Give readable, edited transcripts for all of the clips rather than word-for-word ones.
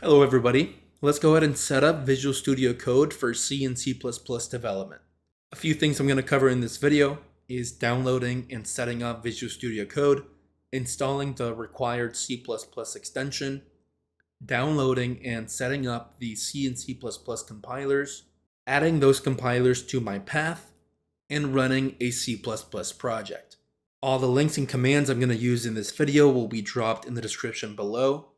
Hello everybody. Let's go ahead and set up Visual Studio Code for C and C++ development. A few things I'm going to cover in this video is downloading and setting up Visual Studio Code, installing the required C++ extension, downloading and setting up the C and C++ compilers, adding those compilers to my path, and running a C++ project. All the links and commands I'm going to use in this video will be dropped in the description below.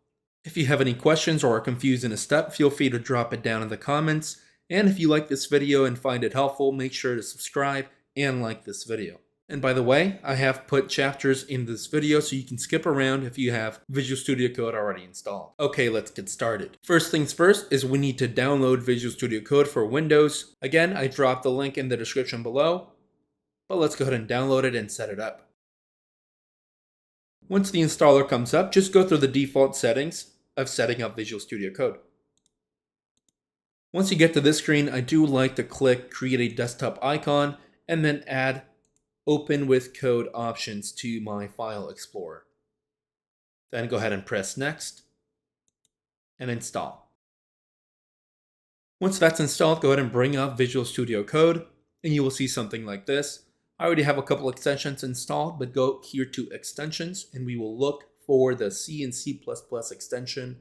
If you have any questions or are confused in a step, feel free to drop it down in the comments. And if you like this video and find it helpful, make sure to subscribe and like this video. And by the way, I have put chapters in this video so you can skip around if you have Visual Studio Code already installed. Okay, let's get started. First things first is we need to download Visual Studio Code for Windows. Again, I dropped the link in the description below, but let's go ahead and download it and set it up. Once the installer comes up, just go through the default settings of setting up Visual Studio Code. Once you get to this screen, I do like to click Create a Desktop icon and then add Open with Code options to my File Explorer. Then go ahead and press Next and install. Once that's installed, go ahead and bring up Visual Studio Code and you will see something like this. I already have a couple extensions installed, but go here to Extensions and we will look for the C and C++ extension.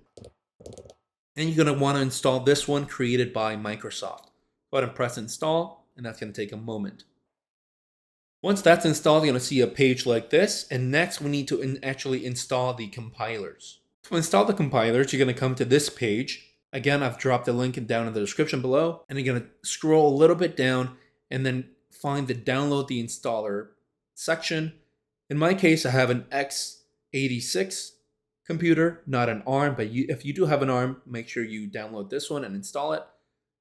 And you're going to want to install this one created by Microsoft. Go ahead and press install, and that's going to take a moment. Once that's installed, you're going to see a page like this. And next, we need to actually install the compilers. To install the compilers, you're going to come to this page. Again, I've dropped the link down in the description below. And you're going to scroll a little bit down and then find the Download the Installer section. In my case, I have an x86 computer, not an ARM, but if you do have an ARM, make sure you download this one and install it.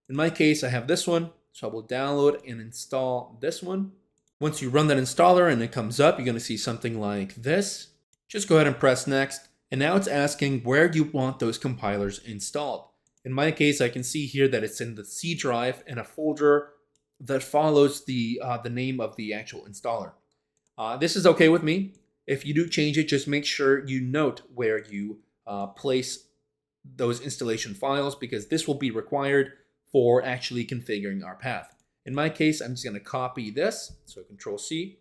In my case, I have this one, so I will download and install this one. Once you run that installer and it comes up, you're going to see something like this. Just go ahead and press Next, and now it's asking where you want those compilers installed. In my case, I can see here that it's in the C drive in a folder that follows the name of the actual installer. This is okay with me. If you do change it, just make sure you note where you place those installation files because this will be required for actually configuring our path. In my case, I'm just going to copy this, so Control C,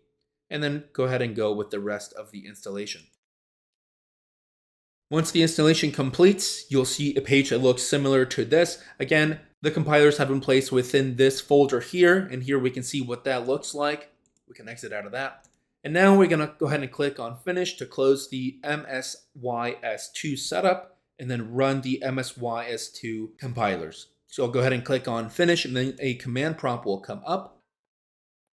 and then go ahead and go with the rest of the installation. Once the installation completes, you'll see a page that looks similar to this. Again, the compilers have been placed within this folder here, and here we can see what that looks like. We can exit out of that. And now we're going to go ahead and click on Finish to close the MSYS2 setup and then run the MSYS2 compilers. So I'll go ahead and click on Finish and then a command prompt will come up.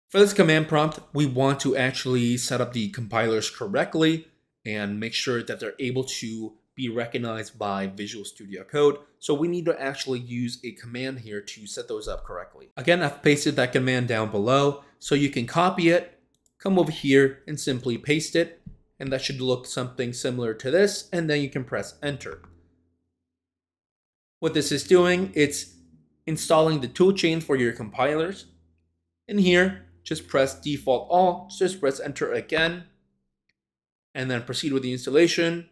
For this command prompt, we want to actually set up the compilers correctly and make sure that they're able to be recognized by Visual Studio Code. So we need to actually use a command here to set those up correctly. Again, I've pasted that command down below so you can copy it. Come over here and simply paste it, and that should look something similar to this, and then you can press Enter. What this is doing, it's installing the toolchain for your compilers. In here, just press Default All, just press Enter again, and then proceed with the installation,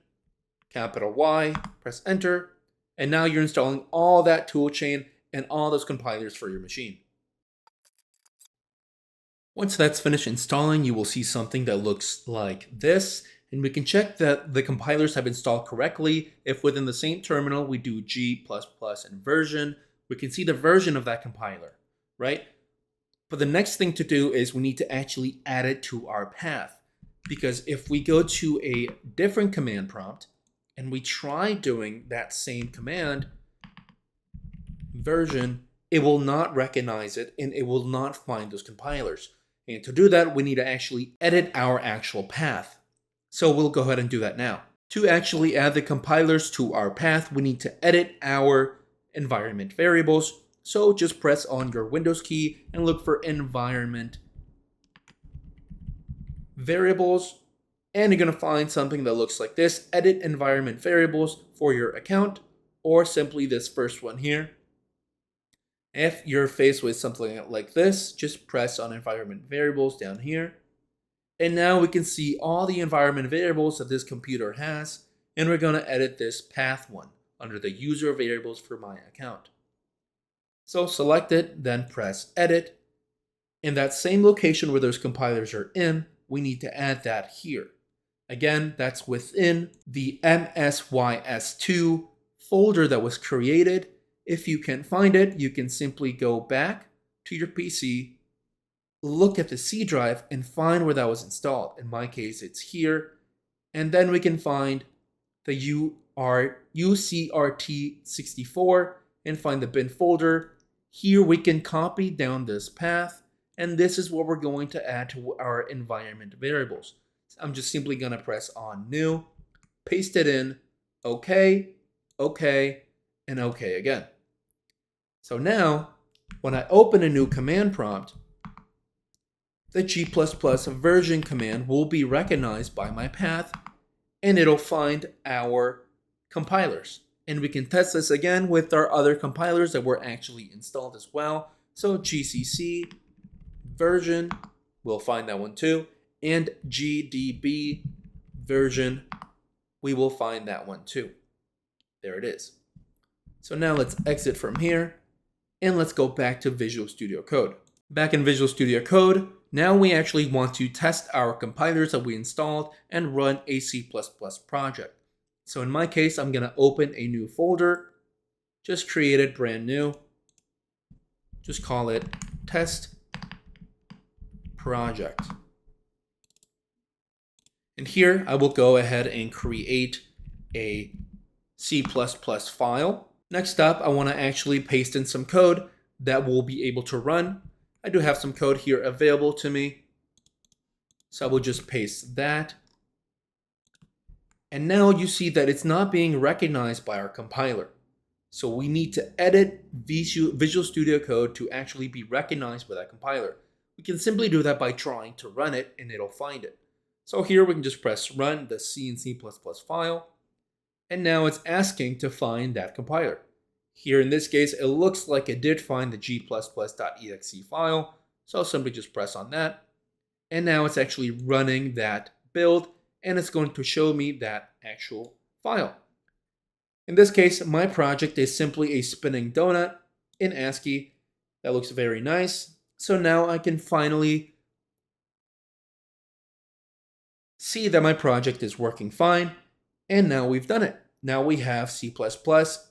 capital Y, press Enter, and now you're installing all that toolchain and all those compilers for your machine. Once that's finished installing, you will see something that looks like this, and we can check that the compilers have installed correctly. If within the same terminal we do G++ and version, we can see the version of that compiler, right? But the next thing to do is we need to actually add it to our path, because if we go to a different command prompt and we try doing that same command, version, it will not recognize it and it will not find those compilers. And to do that, we need to actually edit our actual path. So we'll go ahead and do that now. To actually add the compilers to our path, we need to edit our environment variables. So just press on your Windows key and look for environment variables. And you're going to find something that looks like this, edit environment variables for your account, or simply this first one here. If you're faced with something like this, just press on environment variables down here. And now we can see all the environment variables that this computer has. And we're going to edit this path one. under the user variables for my account. So select it, then press edit. In that same location where those compilers are in, we need to add that here. Again, that's within the MSYS2 folder that was created. If you can find it, you can simply go back to your PC, look at the C drive, and find where that was installed. In my case, it's here. And then we can find the UCRT64 and find the bin folder. Here we can copy down this path, and this is what we're going to add to our environment variables. I'm just simply going to press on new, paste it in, OK, OK, and OK again. So now, when I open a new command prompt, the G++ version command will be recognized by my path, and it'll find our compilers. And we can test this again with our other compilers that were actually installed as well. So GCC version, we'll find that one too. And GDB version, we will find that one too. There it is. So now let's exit from here and let's go back to Visual Studio Code. Back in Visual Studio Code, now we actually want to test our compilers that we installed and run a C++ project. So in my case, I'm going to open a new folder, just create it brand new, just call it test project. And here I will go ahead and create a C++ file. Next up, I want to actually paste in some code that will be able to run. I do have some code here available to me. So I will just paste that. And now you see that it's not being recognized by our compiler. So we need to edit Visual Studio Code to actually be recognized by that compiler. We can simply do that by trying to run it and it'll find it. So here we can just press run the C and C++ file. And now it's asking to find that compiler. Here in this case, it looks like it did find the g++.exe file. So I'll simply just press on that. And now it's actually running that build and it's going to show me that actual file. In this case, my project is simply a spinning donut in ASCII. That looks very nice. So now I can finally see that my project is working fine. And now we've done it. Now we have C++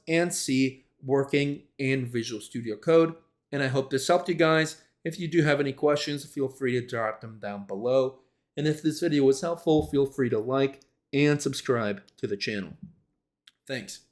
and C working in Visual Studio Code. And I hope this helped you guys. If you do have any questions, feel free to drop them down below. And if this video was helpful, feel free to like and subscribe to the channel. Thanks.